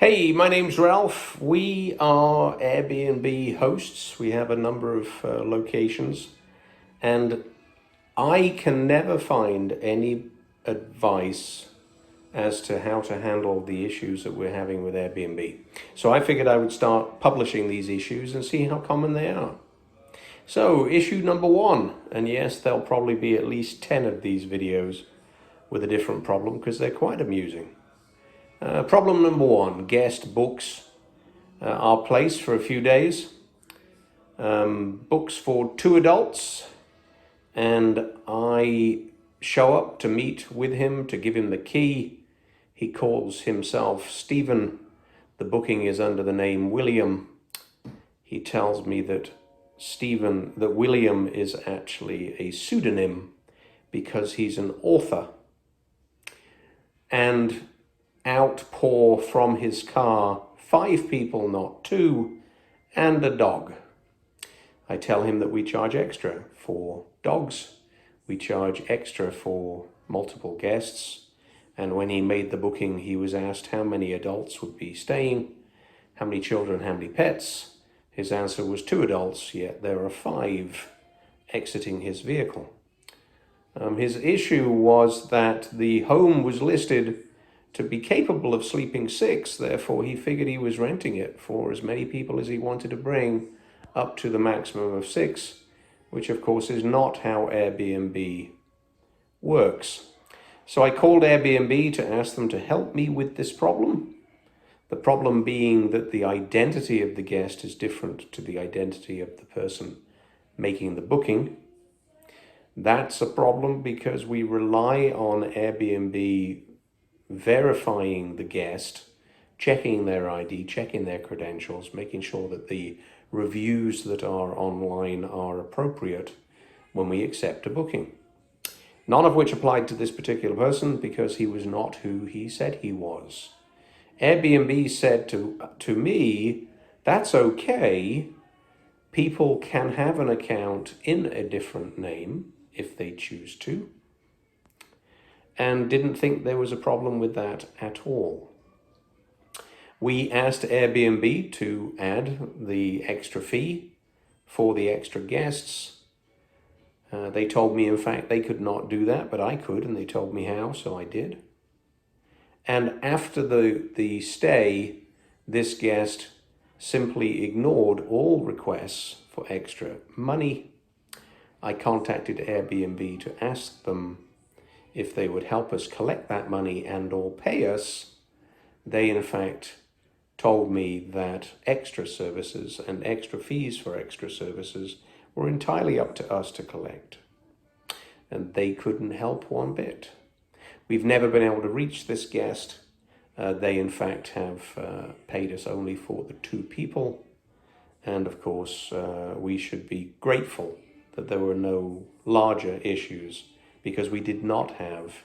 Hey, my name's Ralph. We are Airbnb hosts. We have a number of locations, and I can never find any advice as to how to handle the issues that we're having with Airbnb. So I figured I would start publishing these issues and see how common they are. So, issue number one, and yes, there'll probably be at least 10 of these videos with a different problem because they're quite amusing. Problem number one, guest books our place for a few days. Books for 2 adults, and I show up to meet with him to give him the key. He calls himself Stephen. The booking is under the name William. He tells me that William is actually a pseudonym because he's an author. And outpour from his car 5 people, not 2, and a dog. I tell him that we charge extra for dogs. We charge extra for multiple guests. And when he made the booking, he was asked how many adults would be staying, how many children, how many pets. His answer was 2 adults, yet there are 5 exiting his vehicle. His issue was that the home was listed to be capable of sleeping 6, therefore he figured he was renting it for as many people as he wanted to bring, up to the maximum of 6, which of course is not how Airbnb works. So I called Airbnb to ask them to help me with this problem. The problem being that the identity of the guest is different to the identity of the person making the booking. That's a problem because we rely on Airbnb verifying the guest, checking their ID, checking their credentials, making sure that the reviews that are online are appropriate when we accept a booking. None of which applied to this particular person because he was not who he said he was. Airbnb said to me, that's okay. People can have an account in a different name if they choose to, and didn't think there was a problem with that at all. We asked Airbnb to add the extra fee for the extra guests. They told me, in fact, they could not do that, but I could, and they told me how, so I did. And after the stay, this guest simply ignored all requests for extra money. I contacted Airbnb to ask them if they would help us collect that money and or pay us. They in fact told me that extra services and extra fees for extra services were entirely up to us to collect. And they couldn't help one bit. We've never been able to reach this guest. They in fact have paid us only for the 2 people. And of course, we should be grateful that there were no larger issues because we did not have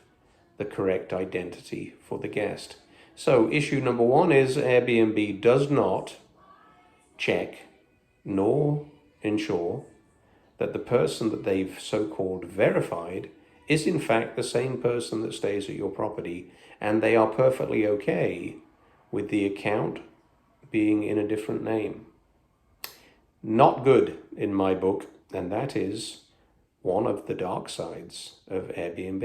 the correct identity for the guest. So issue number 1 is Airbnb does not check nor ensure that the person that they've so-called verified is in fact the same person that stays at your property, and they are perfectly okay with the account being in a different name. Not good in my book, and that is one of the dark sides of Airbnb.